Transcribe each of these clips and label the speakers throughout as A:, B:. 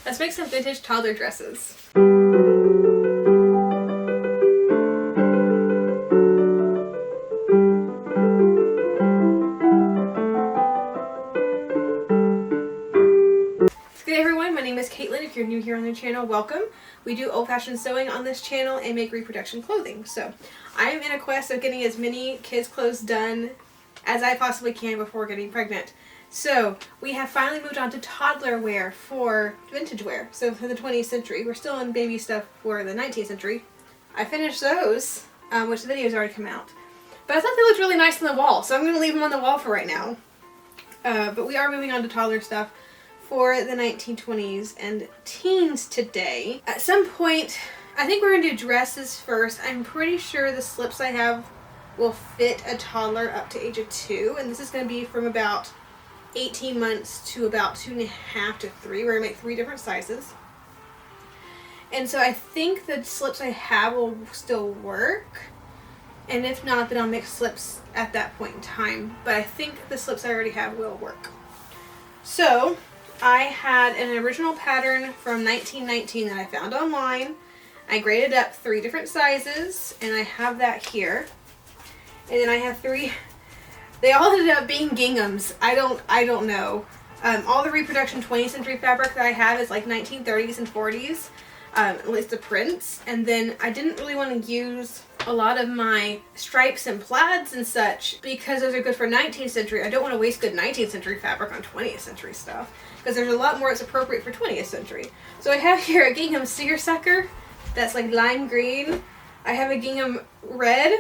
A: Let's make some vintage toddler dresses. Good everyone, my name is Caitlin. If you're new here on the channel, welcome. We do old-fashioned sewing on this channel and make reproduction clothing. So I am in a quest of getting as many kids' clothes done as I possibly can before getting pregnant. So we have finally moved on to toddler wear for vintage wear. So for the 20th century, we're still in baby stuff for the 19th century. I finished those, which the video's already come out. But I thought they looked really nice on the wall, so I'm going to leave them on the wall for right now. But we are moving on to toddler stuff for the 1920s and teens today. At some point, I think we're going to do dresses first. I'm pretty sure the slips I have will fit a toddler up to age of 2, and this is going to be from about 18 months to about 2.5 to 3. We're going to make 3 different sizes. And so I think the slips I have will still work. And if not, then I'll make slips at that point in time. But I think the slips I already have will work. So I had an original pattern from 1919 that I found online. I graded up 3 different sizes, and I have that here. And then I have 3. They all ended up being ginghams. I don't know. All the reproduction 20th century fabric that I have is like 1930s and 40s, at least the prints. And then I didn't really want to use a lot of my stripes and plaids and such because those are good for 19th century. I don't want to waste good 19th century fabric on 20th century stuff because there's a lot more that's appropriate for 20th century. So I have here a gingham seersucker that's like lime green. I have a gingham red.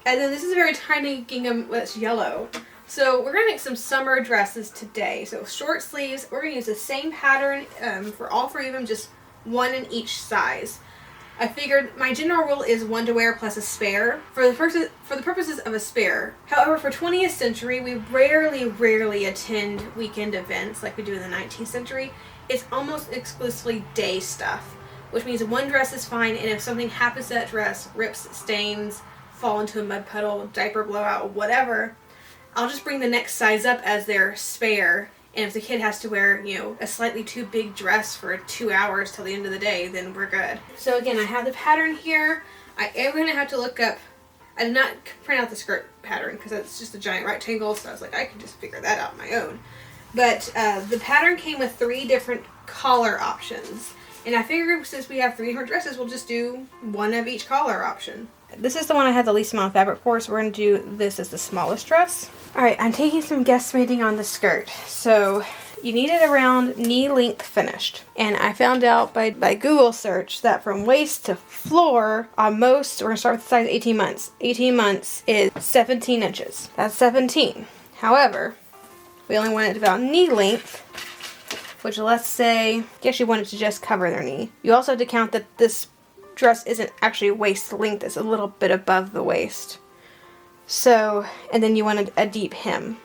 A: And then this is a very tiny gingham that's yellow. So we're going to make some summer dresses today. So short sleeves. We're going to use the same pattern for all 3 of them, just 1 in each size. I figured my general rule is 1 to wear plus a spare for the purposes of a spare. However, for 20th century, we rarely attend weekend events like we do in the 19th century. It's almost exclusively day stuff, which means 1 dress is fine, and if something happens to that dress, rips, stains, fall into a mud puddle, diaper blowout, whatever, I'll just bring the next size up as their spare. And if the kid has to wear, you know, a slightly too big dress for 2 hours till the end of the day, then we're good. So again, I have the pattern here. I am going to have to look up, I did not print out the skirt pattern because it's just a giant rectangle, so I was like, I can just figure that out on my own. But the pattern came with 3 different collar options. And I figured since we have 3 different dresses, we'll just do 1 of each collar option. This is the one I had the least amount of fabric for, so we're going to do this as the smallest dress. Alright, I'm taking some guesstimating on the skirt. So you need it around knee length finished. And I found out by Google search that from waist to floor, on most, we're going to start with the size 18 months. 18 months is 17 inches. That's 17. However, we only want it about knee length, which let's say, I guess you want it to just cover their knee. You also have to count that this dress isn't actually waist length, it's a little bit above the waist. So, and then you want a deep hem.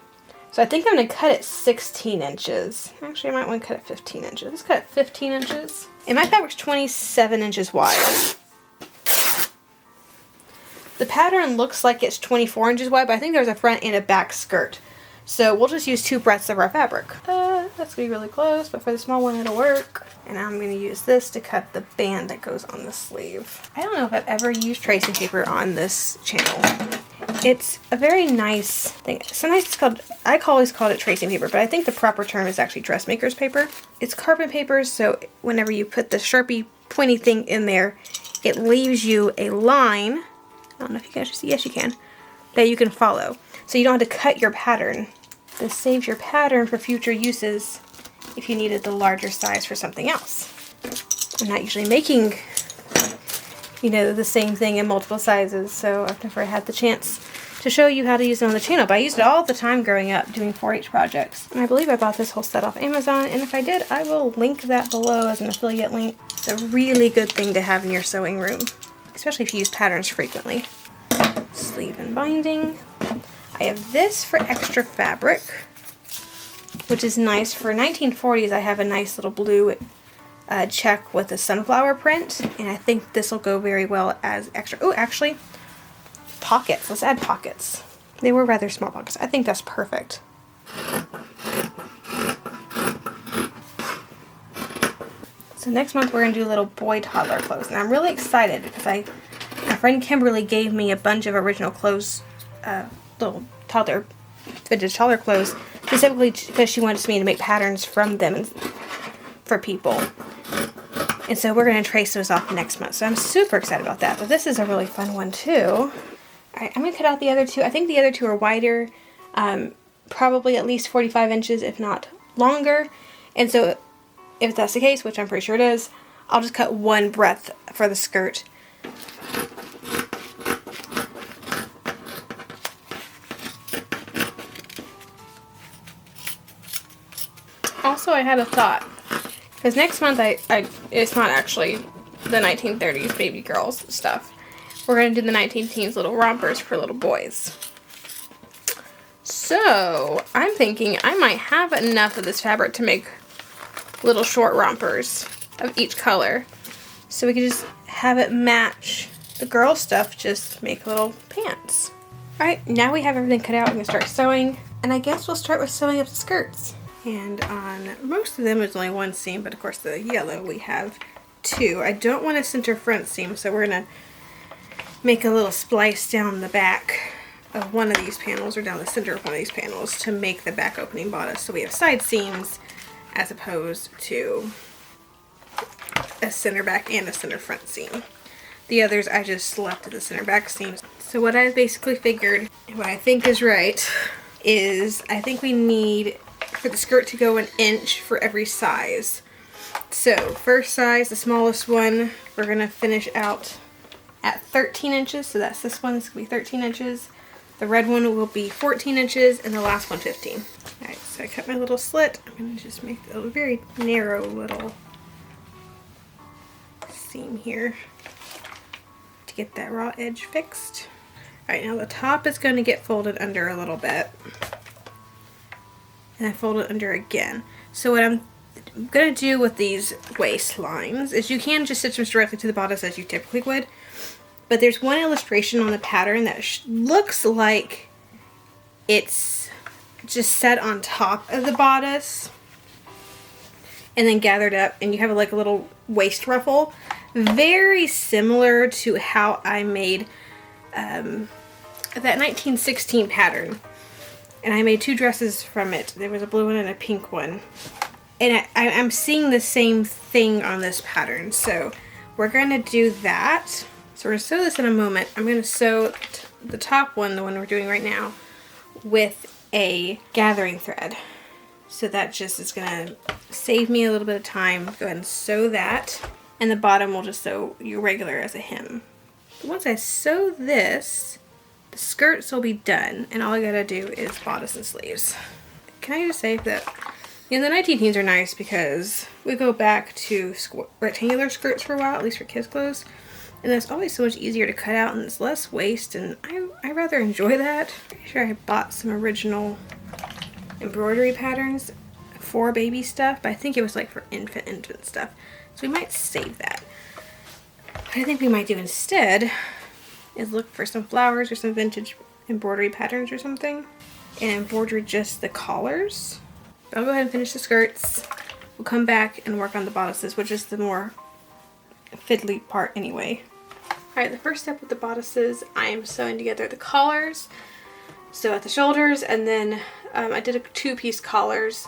A: So I think I'm going to cut it 16 inches. Actually, I might want to cut it 15 inches. Let's cut it 15 inches. And my fabric's 27 inches wide. The pattern looks like it's 24 inches wide, but I think there's a front and a back skirt. So we'll just use 2 breadths of our fabric. That's going to be really close, but for the small one it'll work. And I'm going to use this to cut the band that goes on the sleeve. I don't know if I've ever used tracing paper on this channel. It's a very nice thing. Sometimes it's called, I always called it tracing paper, but I think the proper term is actually dressmaker's paper. It's carbon paper, so whenever you put the Sharpie pointy thing in there, it leaves you a line. I don't know if you can actually see, yes you can, that you can follow. So you don't have to cut your pattern. This saves your pattern for future uses if you needed the larger size for something else. I'm not usually making, you know, the same thing in multiple sizes, so I've never had the chance to show you how to use it on the channel, but I used it all the time growing up doing 4-H projects. And I believe I bought this whole set off Amazon, and if I did, I will link that below as an affiliate link. It's a really good thing to have in your sewing room, especially if you use patterns frequently. Sleeve and binding. I have this for extra fabric, which is nice. For 1940s, I have a nice little blue check with a sunflower print, and I think this will go very well as extra. Oh, actually, pockets. Let's add pockets. They were rather small pockets. I think that's perfect. So next month we're going to do little boy toddler clothes. And I'm really excited because my friend Kimberly gave me a bunch of original clothes, little toddler, vintage toddler clothes, specifically because she wants me to make patterns from them for people. And so we're going to trace those off next month. So I'm super excited about that. But this is a really fun one too. Alright, I'm going to cut out the other two. I think the other two are wider, probably at least 45 inches, if not longer. And so if that's the case, which I'm pretty sure it is, I'll just cut one breadth for the skirt. Also, I had a thought. Because next month, it's not actually the 1930s baby girls stuff. We're going to do the 1910s little rompers for little boys. So, I'm thinking I might have enough of this fabric to make little short rompers of each color. So we can just have it match the girl stuff, just make little pants. Alright, now we have everything cut out, I'm going to start sewing. And I guess we'll start with sewing up the skirts. And on most of them there's only one seam, but of course the yellow we have two. I don't want a center front seam, so we're going to make a little splice down the back of one of these panels, or down the center of one of these panels, to make the back opening bodice. So we have side seams as opposed to a center back and a center front seam. The others I just selected the center back seams. So what I basically figured, and what I think is right, is I think we need for the skirt to go 1 inch for every size. So first size, the smallest one, we're going to finish out at 13 inches. So that's this one, this will be 13 inches. The red one will be 14 inches, and the last one 15. Alright, so I cut my little slit. I'm going to just make a very narrow little seam here to get that raw edge fixed. Alright, now the top is going to get folded under a little bit. And I fold it under again. So what I'm going to do with these waistlines is you can just stitch them directly to the bodice as you typically would. But there's one illustration on the pattern that looks like it's just set on top of the bodice and then gathered up, and you have like a little waist ruffle. Very similar to how I made that 1916 pattern. And I made 2 dresses from it. There was a blue one and a pink one. And I'm seeing the same thing on this pattern. So we're going to do that. So we're going to sew this in a moment. I'm going to sew the top one, the one we're doing right now, with a gathering thread. So that just is going to save me a little bit of time. Go ahead and sew that. And the bottom will just sew your regular as a hem. But once I sew this, the skirts will be done. And all I got to do is bodice and sleeves. Can I just say that, you know, the 1910s are nice because we go back to rectangular skirts for a while, at least for kids' clothes. And it's always so much easier to cut out, and it's less waste, and I rather enjoy that. Pretty sure I bought some original embroidery patterns for baby stuff, but I think it was like for infant stuff. So we might save that. What I think we might do instead is look for some flowers or some vintage embroidery patterns or something, and embroider just the collars. I'll go ahead and finish the skirts. We'll come back and work on the bodices, which is the more fiddly part anyway. Alright, the first step with the bodices, I am sewing together the collars. So at the shoulders, and then I did a 2-piece collars.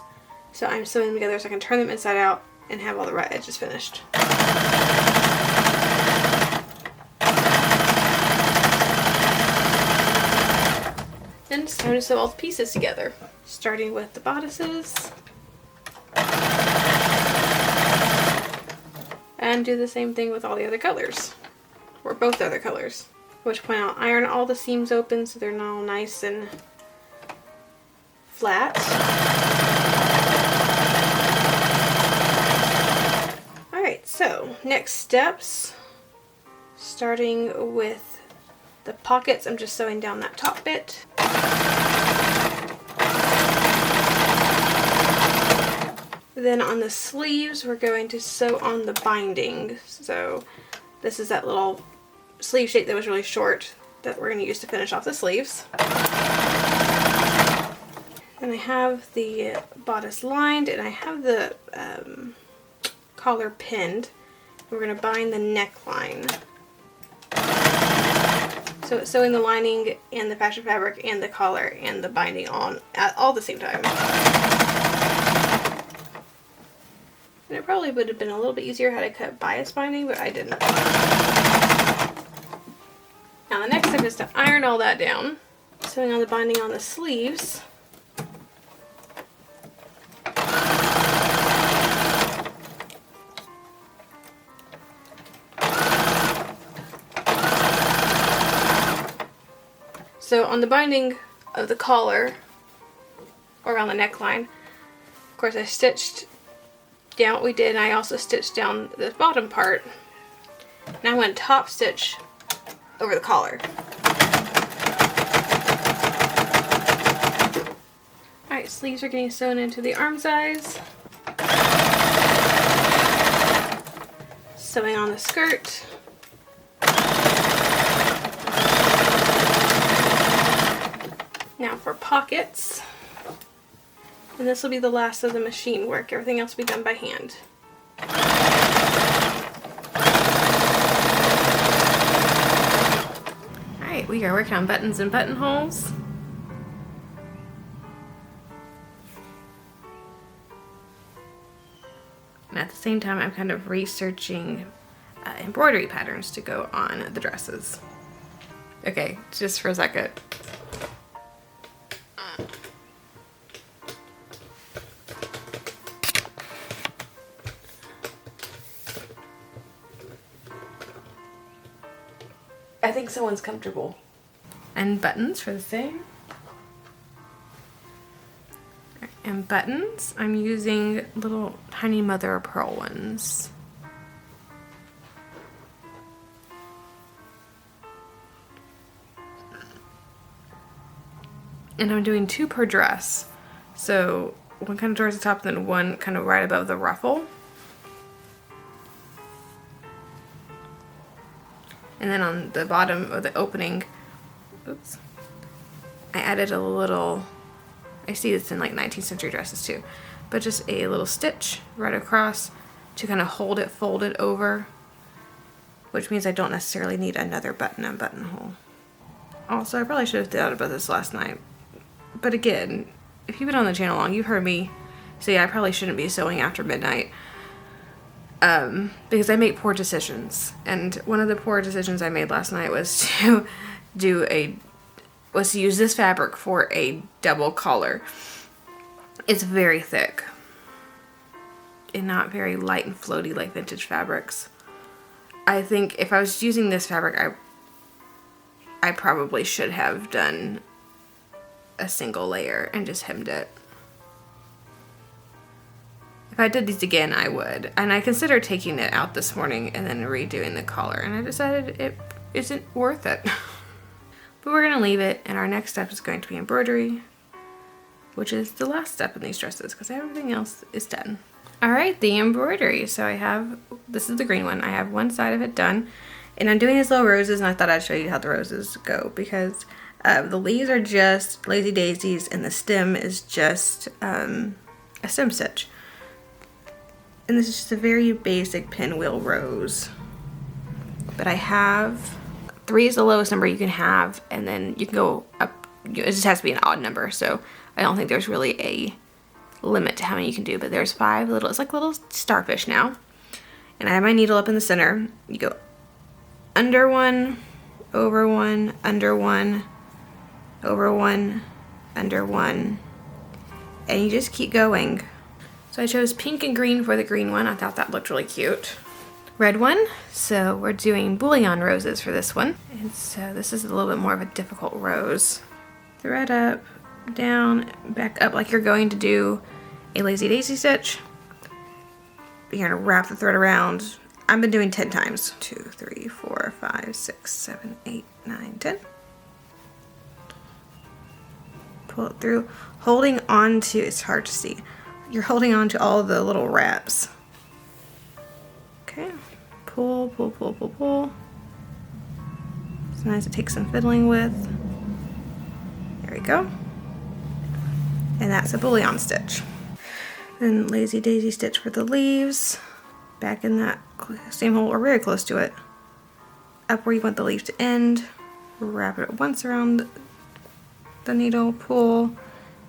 A: So I'm sewing them together so I can turn them inside out and have all the right edges finished. Then it's time to sew all the pieces together. Starting with the bodices. And do the same thing with all the other colors. Or both other colors. At which point I'll iron all the seams open so they're all nice and flat. Alright, so next steps. Starting with the pockets, I'm just sewing down that top bit. Then on the sleeves, we're going to sew on the binding. So this is that little sleeve shape that was really short that we're going to use to finish off the sleeves. And I have the bodice lined, and I have the collar pinned. We're going to bind the neckline. So it's sewing the lining and the fashion fabric and the collar and the binding on at all the same time. And it probably would have been a little bit easier had I cut bias binding, but I didn't. Now the next step is to iron all that down. Sewing on the binding on the sleeves. So on the binding of the collar, or around the neckline, of course I stitched down what we did, and I also stitched down the bottom part. Now I'm going to top stitch over the collar. Alright, sleeves are getting sewn into the arm size. Sewing on the skirt. Now for pockets, and this will be the last of the machine work. Everything else will be done by hand. Alright, we are working on buttons and buttonholes. And at the same time, I'm kind of researching embroidery patterns to go on the dresses. Okay, just for a second. I think someone's comfortable. And buttons for the same. And buttons, I'm using little tiny mother of pearl ones. And I'm doing 2 per dress. So one kind of towards the top and then one kind of right above the ruffle. And then on the bottom of the opening, oops, I added a little, I see this in like 19th century dresses too, but just a little stitch right across to kind of hold it folded over, which means I don't necessarily need another button and buttonhole. Also, I probably should have thought about this last night, but again, if you've been on the channel long, you've heard me say I probably shouldn't be sewing after midnight. Because I make poor decisions, and one of the poor decisions I made last night was to use this fabric for a double collar. It's very thick and not very light and floaty like vintage fabrics. I think if I was using this fabric, I probably should have done a single layer and just hemmed it. If I did these again, I would. And I considered taking it out this morning and then redoing the collar, and I decided it isn't worth it. But we're going to leave it, and our next step is going to be embroidery, which is the last step in these dresses because everything else is done. Alright, the embroidery. So I have, this is the green one, I have one side of it done, and I'm doing these little roses, and I thought I'd show you how the roses go because the leaves are just lazy daisies and the stem is just a stem stitch. And this is just a very basic pinwheel rose. But I have 3 is the lowest number you can have, and then you can go up. It just has to be an odd number, so I don't think there's really a limit to how many you can do. But there's 5 little, it's like little starfish now. And I have my needle up in the center. You go under 1, over 1, under 1, over 1, under 1, and you just keep going. So I chose pink and green for the green one. I thought that looked really cute. Red one, so we're doing bullion roses for this one. And so this is a little bit more of a difficult rose. Thread up, down, back up like you're going to do a lazy daisy stitch. You're gonna wrap the thread around. I've been doing 10 times. 2, 3, 4, 5, 6, 7, 8, 9, 10. Pull it through, holding on to, it's hard to see. You're holding on to all the little wraps. Okay, pull, pull, pull, pull, pull. Sometimes it takes some fiddling with. There we go. And that's a bullion stitch. Then lazy daisy stitch for the leaves. back in that same hole or very close to it, up where you want the leaf to end, wrap it once around the needle, pull,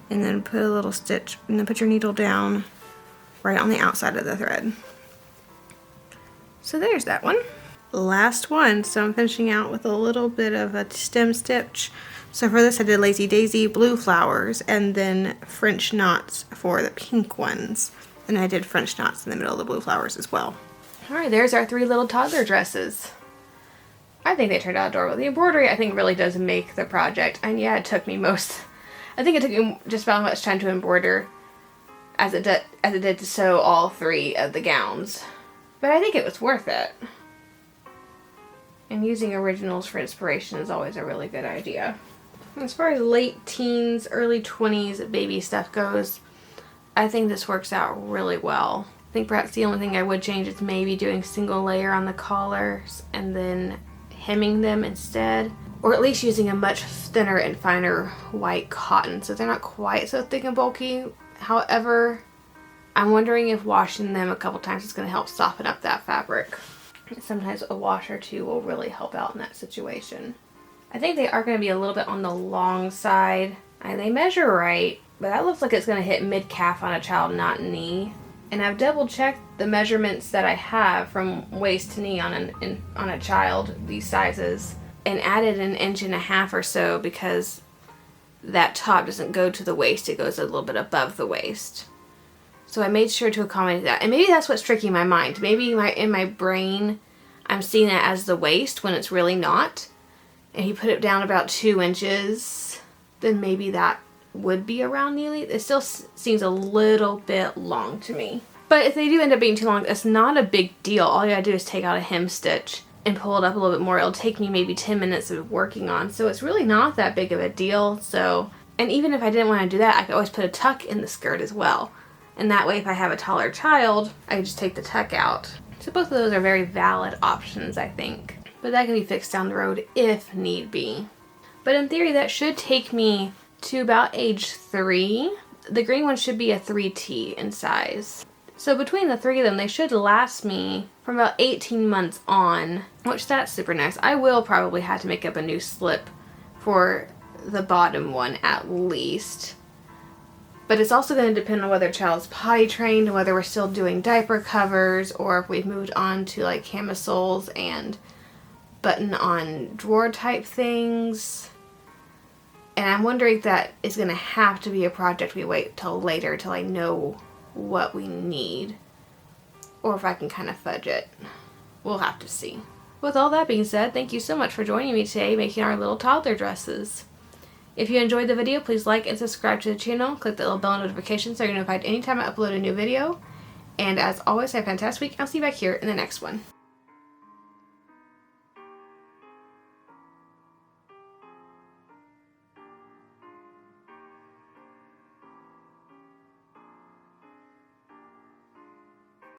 A: and then put a little stitch, and then put your needle down right on the outside of the thread. So there's that one. Last one, so I'm finishing out with a little bit of a stem stitch. So for this I did Lazy Daisy blue flowers and then French knots for the pink ones. And I did French knots in the middle of the blue flowers as well. Alright, there's our 3 little toddler dresses. I think they turned out adorable. The embroidery I think really does make the project. And yeah, it took me I think it took me just about as much time to embroider as it did to sew all 3 of the gowns. But I think it was worth it. And using originals for inspiration is always a really good idea. As far as late teens, early 20s baby stuff goes, I think this works out really well. I think perhaps the only thing I would change is maybe doing single layer on the collars and then hemming them instead. Or at least using a much thinner and finer white cotton so they're not quite so thick and bulky. However, I'm wondering if washing them a couple times is going to help soften up that fabric. Sometimes a wash or two will really help out in that situation. I think they are going to be a little bit on the long side. And they measure right, but that looks like it's going to hit mid-calf on a child, not knee. And I've double-checked the measurements that I have from waist to knee on a child, these sizes, and added 1.5 inches or so because that top doesn't go to the waist, it goes a little bit above the waist. So I made sure to accommodate that. And maybe that's what's tricky in my mind. Maybe in my brain, I'm seeing it as the waist when it's really not. And you put it down about 2 inches, then maybe that would be around knee length. It still seems a little bit long to me. But if they do end up being too long, it's not a big deal. All you gotta do is take out a hem stitch and pull it up a little bit more. It'll take me maybe 10 minutes of working on. So it's really not that big of a deal. So, and even if I didn't want to do that, I could always put a tuck in the skirt as well. And that way, if I have a taller child, I can just take the tuck out. So both of those are very valid options, I think. But that can be fixed down the road if need be. But in theory, that should take me to about age 3. The green one should be a 3T in size. So between the 3 of them, they should last me from about 18 months on, which that's super nice. I will probably have to make up a new slip for the bottom one at least. But it's also going to depend on whether a child's potty trained and whether we're still doing diaper covers or if we've moved on to like camisoles and button-on drawer type things. And I'm wondering if that is going to have to be a project we wait till later till I know what we need. Or if I can kind of fudge it. We'll have to see. With all that being said, thank you so much for joining me today making our little toddler dresses. If you enjoyed the video, please like and subscribe to the channel. Click the little bell notification so you're notified anytime I upload a new video. And as always, have a fantastic week. I'll see you back here in the next one.